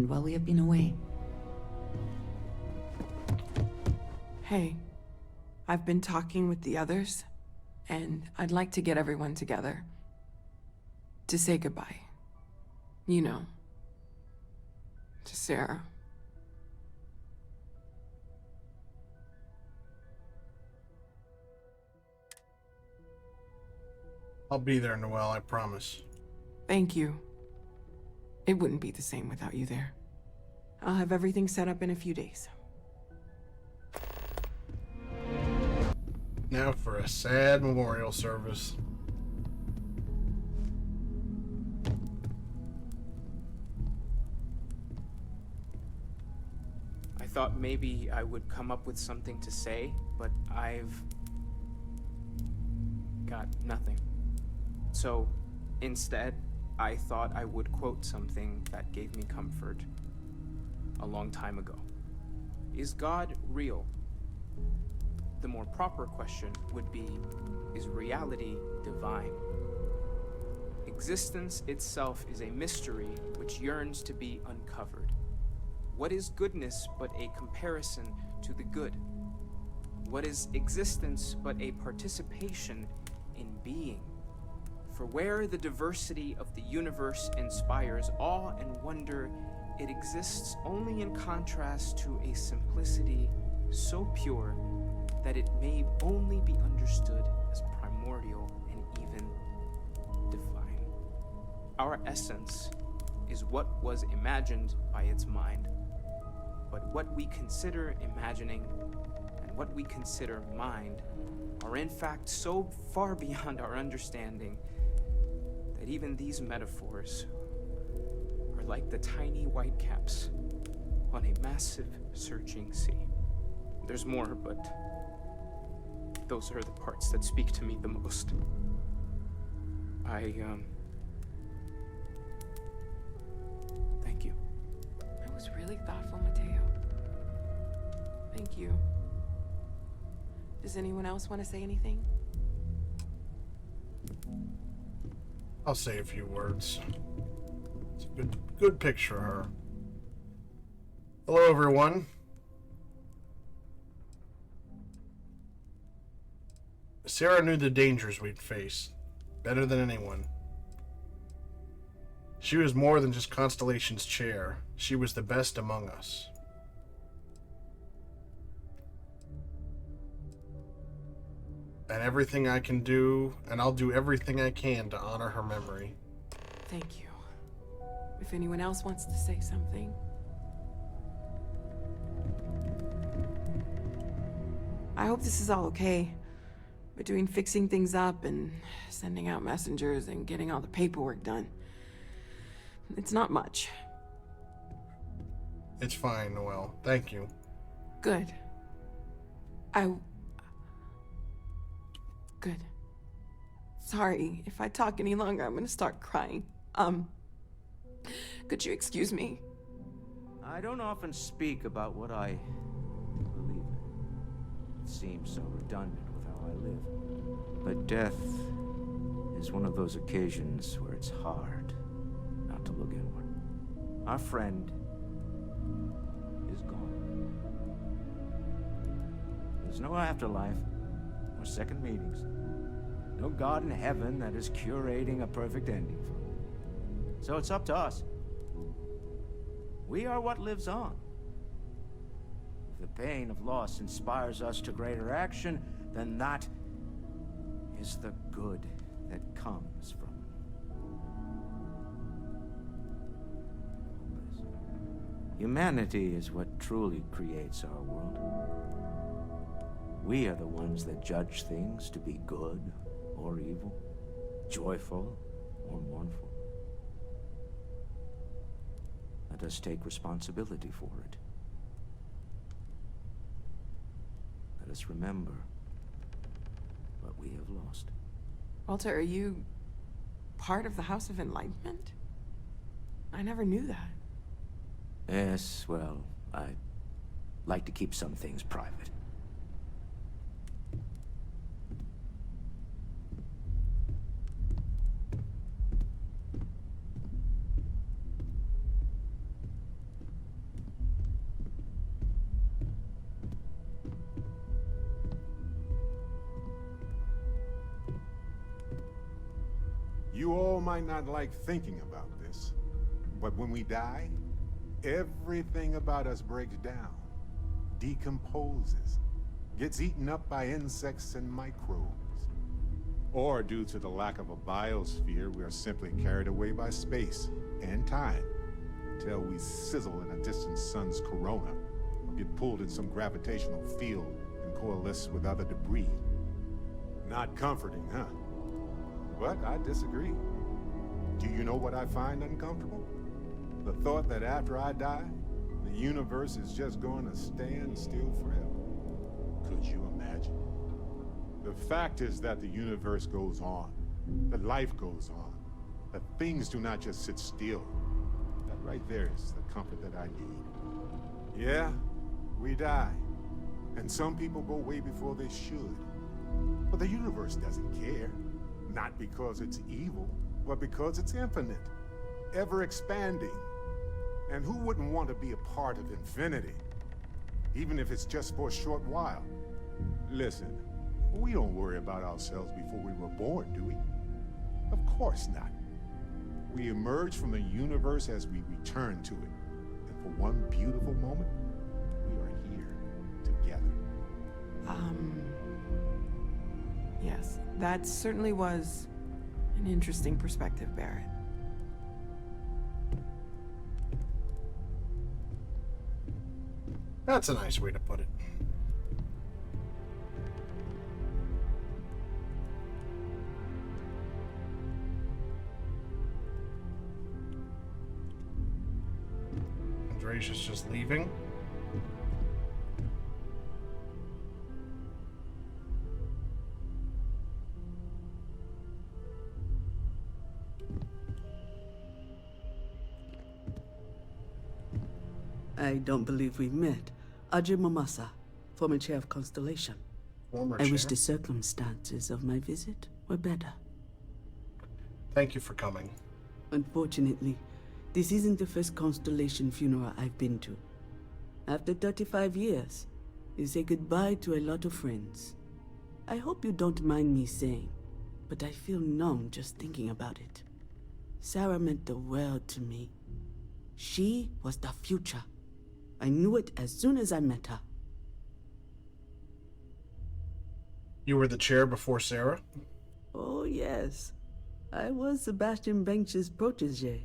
happened while we have been away. Hey, I've been talking with the others, and I'd like to get everyone together. To say goodbye. You know. To Sarah. I'll be there, Noelle, I promise. Thank you. It wouldn't be the same without you there. I'll have everything set up in a few days. Now for a sad memorial service. I thought maybe I would come up with something to say, but I've got nothing. So, instead, I thought I would quote something that gave me comfort a long time ago. Is God real? The more proper question would be, is reality divine? Existence itself is a mystery which yearns to be uncovered. What is goodness but a comparison to the good? What is existence but a participation in being? For where the diversity of the universe inspires awe and wonder, it exists only in contrast to a simplicity so pure that it may only be understood as primordial and even divine. Our essence is what was imagined by its mind. But what we consider imagining and what we consider mind are in fact so far beyond our understanding that even these metaphors are like the tiny white caps on a massive searching sea. There's more, but those are the parts that speak to me the most. Thank you. That was really thoughtful, Mateo. Thank you. Does anyone else want to say anything? I'll say a few words. It's a good picture of her. Hello, everyone. Sarah knew the dangers we'd face better than anyone. She was more than just Constellation's chair. She was the best among us. And everything I can do, and I'll do everything I can to honor her memory. Thank you. If anyone else wants to say something. I hope this is all okay. Between fixing things up and sending out messengers and getting all the paperwork done. It's not much. It's fine, Noelle. Thank you. Good. Good. Sorry, if I talk any longer, I'm gonna start crying. Could you excuse me? I don't often speak about what I believe in. It seems so redundant with how I live. But death is one of those occasions where it's hard not to look inward. Our friend is gone. There's no afterlife, or second meetings. No God in heaven that is curating a perfect ending for him. So it's up to us. We are what lives on. If the pain of loss inspires us to greater action, then that is the good that comes from this. Humanity is what truly creates our world. We are the ones that judge things to be good or evil, joyful or mournful. Let us take responsibility for it. Let us remember what we have lost. Walter, are you part of the House of Enlightenment? I never knew that. Yes, well, I like to keep some things private. You all might not like thinking about this, but when we die, everything about us breaks down, decomposes, gets eaten up by insects and microbes. Or due to the lack of a biosphere, we are simply carried away by space and time until we sizzle in a distant sun's corona, or get pulled in some gravitational field and coalesce with other debris. Not comforting, huh? But I disagree. Do you know what I find uncomfortable? The thought that after I die, the universe is just going to stand still forever. Could you imagine? The fact is that the universe goes on, that life goes on, that things do not just sit still. That right there is the comfort that I need. Yeah, we die, and some people go way before they should. But the universe doesn't care, not because it's evil, but because it's infinite, ever expanding. And who wouldn't want to be a part of infinity, even if it's just for a short while? Listen, we don't worry about ourselves before we were born, do we? Of course not. We emerge from the universe as we return to it. And for one beautiful moment, we are here together. Yes, that certainly was an interesting perspective, Barrett. That's a nice way to put it. Andrea's just leaving. I don't believe we've met. Ajay Mamasa, former chair of Constellation. Former I chair. wish the circumstances of my visit were better. Thank you for coming. Unfortunately, this isn't the first Constellation funeral I've been to. After 35 years, you say goodbye to a lot of friends. I hope you don't mind me saying, but I feel numb just thinking about it. Sarah meant the world to me. She was the future. I knew it as soon as I met her. You were the chair before Sarah? Oh, yes. I was Sebastian Banks's protege,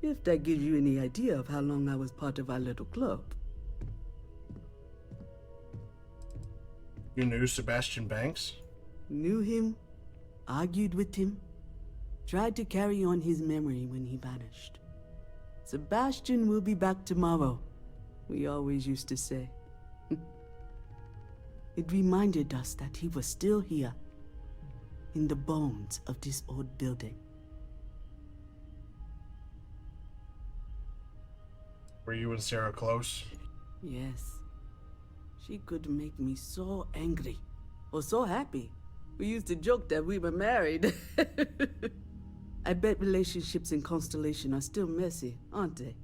if that gives you any idea of how long I was part of our little club. You knew Sebastian Banks? Knew him, argued with him, tried to carry on his memory when he vanished. Sebastian will be back tomorrow, we always used to say. It reminded us that he was still here, in the bones of this old building. Were you and Sarah close? Yes. She could make me so angry, or so happy. We used to joke that we were married. I bet relationships in Constellation are still messy, aren't they?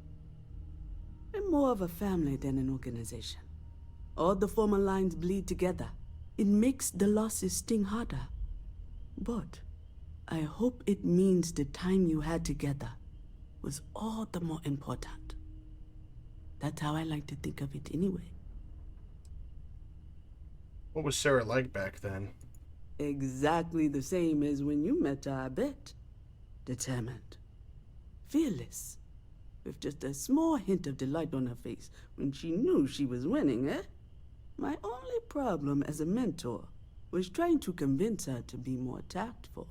We're more of a family than an organization. All the former lines bleed together. It makes the losses sting harder. But I hope it means the time you had together was all the more important. That's how I like to think of it anyway. What was Sarah like back then? Exactly the same as when you met her, I bet. Determined. Fearless. With just a small hint of delight on her face when she knew she was winning, eh? My only problem as a mentor was trying to convince her to be more tactful.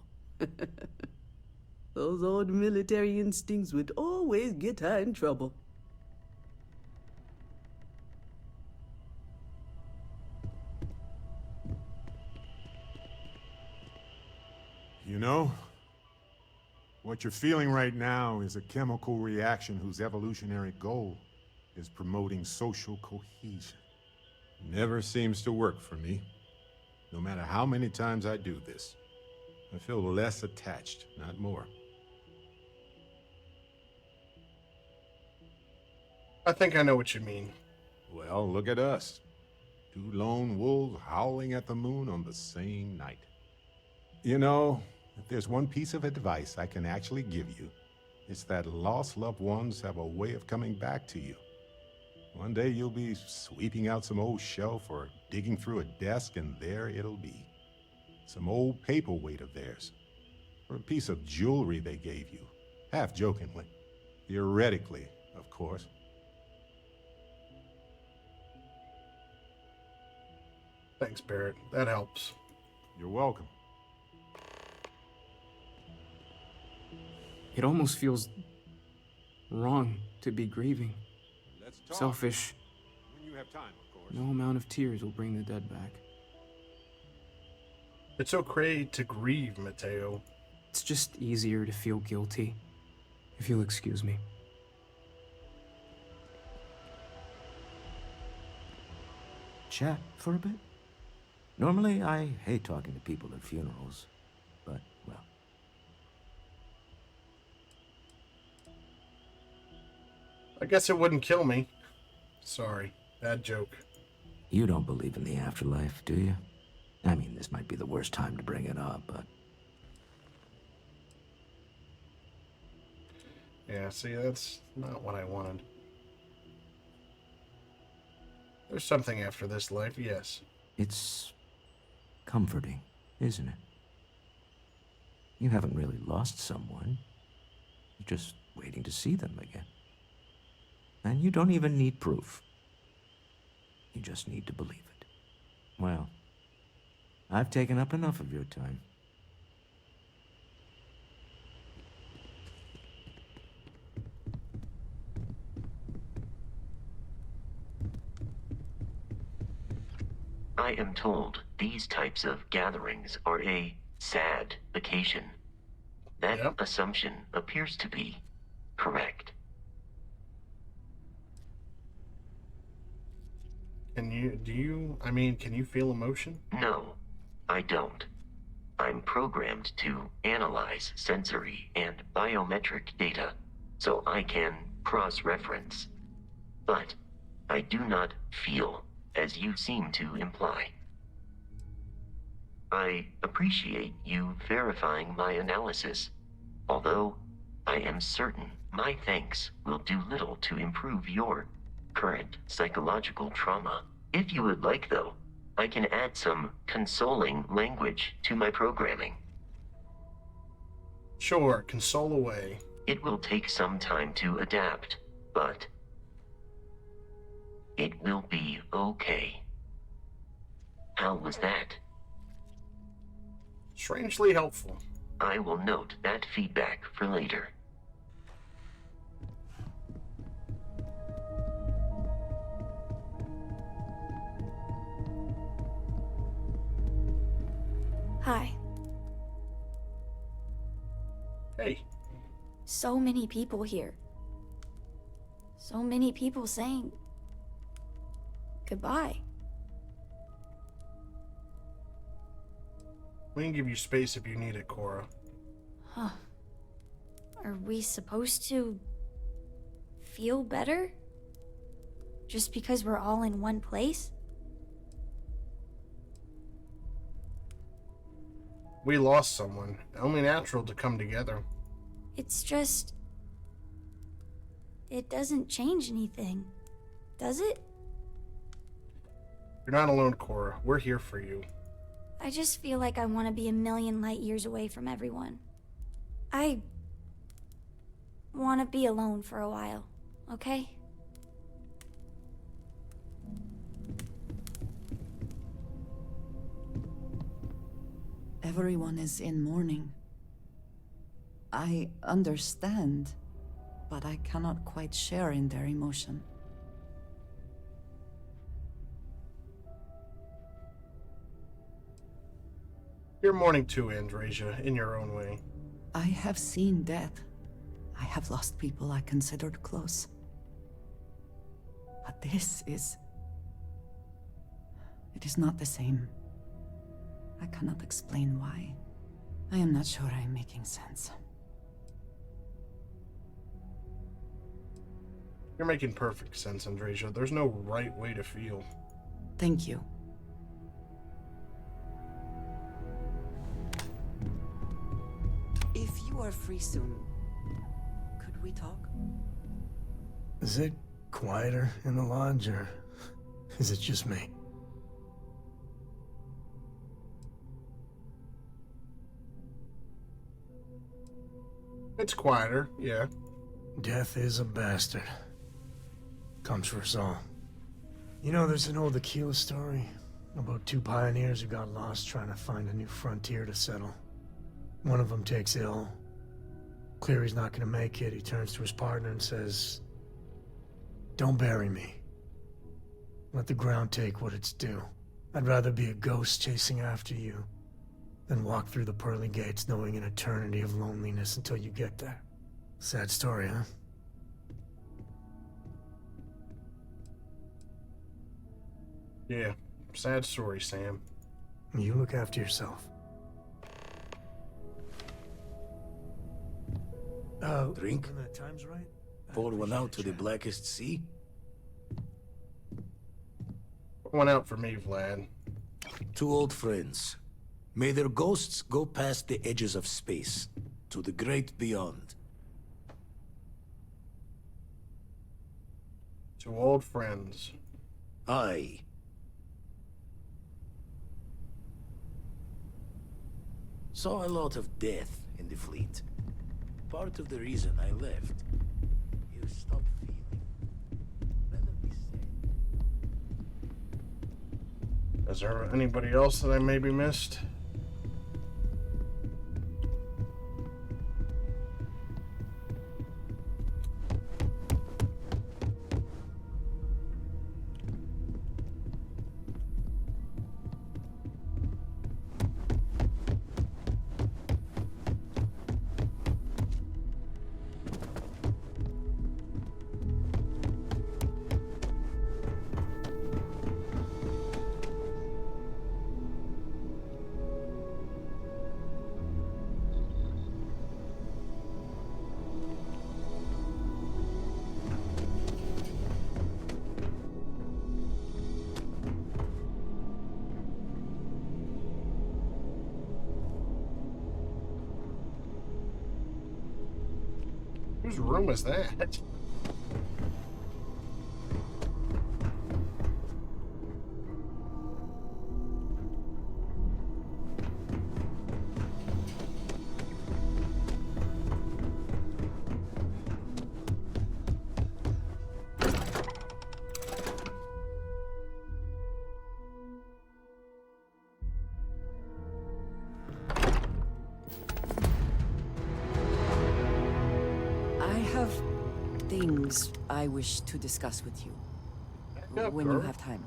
Those old military instincts would always get her in trouble. You know, what you're feeling right now is a chemical reaction whose evolutionary goal is promoting social cohesion. Never seems to work for me. No matter how many times I do this, I feel less attached, not more. I think I know what you mean. Well, look at us. Two lone wolves howling at the moon on the same night. You know, If there's one piece of advice I can actually give you, it's that lost loved ones have a way of coming back to you. One day you'll be sweeping out some old shelf or digging through a desk, and there it'll be. Some old paperweight of theirs, or a piece of jewelry they gave you, half jokingly. Theoretically, of course. Thanks, Barrett. That helps. You're welcome. It almost feels wrong to be grieving. Let's talk. Selfish. When you have time, of course. No amount of tears will bring the dead back. It's okay to grieve, Mateo. It's just easier to feel guilty, if you'll excuse me. Chat for a bit? Normally, I hate talking to people at funerals, but, well. I guess it wouldn't kill me. Sorry, bad joke. You don't believe in the afterlife, do you? I mean, this might be the worst time to bring it up, but... Yeah, see, that's not what I wanted. There's something after this life, yes. It's comforting, isn't it? You haven't really lost someone. You're just waiting to see them again. And you don't even need proof. You just need to believe it. Well, I've taken up enough of your time. I am told these types of gatherings are a sad vacation. That Yep. assumption appears to be correct. Can you feel emotion? No, I don't. I'm programmed to analyze sensory and biometric data so I can cross-reference. But I do not feel, as you seem to imply. I appreciate you verifying my analysis, although I am certain my thanks will do little to improve your current psychological trauma. If you would like, though, I can add some consoling language to my programming. Sure, console away. It will take some time to adapt, but it will be okay. How was that? Strangely helpful. I will note that feedback for later. Hi. Hey, So many people here. So many people saying goodbye. we can give you space if you need it, Cora. Huh. Are we supposed to feel better? Just because we're all in one place? We lost someone. Only natural to come together. It's just... It doesn't change anything, does it? You're not alone, Cora. We're here for you. I just feel like I want to be a million light years away from everyone. I want to be alone for a while, okay? Everyone is in mourning. I understand, but I cannot quite share in their emotion. You're mourning too, Andrasia, in your own way. I have seen death. I have lost people I considered close. But this is... It is not the same. I cannot explain why. I am not sure I am making sense. You're making perfect sense, Andrasia. There's no right way to feel. Thank you. you are free soon, could we talk? Is it quieter in the lodge, or is it just me? It's quieter, yeah. Death is a bastard. Comes for us all. You know, there's an old Aquila story about two pioneers who got lost trying to find a new frontier to settle. One of them takes ill. Clear he's not gonna make it, he turns to his partner and says, "Don't bury me. Let the ground take what it's due. I'd rather be a ghost chasing after you than walk through the pearly gates knowing an eternity of loneliness until you get there." Sad story, huh? Yeah. Sad story, Sam. You look after yourself. Drink? When the time's right? Pour one out to the blackest sea? One out for me, Vlad. Two old friends. May their ghosts go past the edges of space, to the great beyond. Two old friends. Aye. Saw a lot of death in the fleet. Part of the reason I left. You stopped feeling. Rather be sad. Is there anybody else that I maybe missed? Whose room was that? Things I wish to discuss with you. Yeah, When you girl. have time.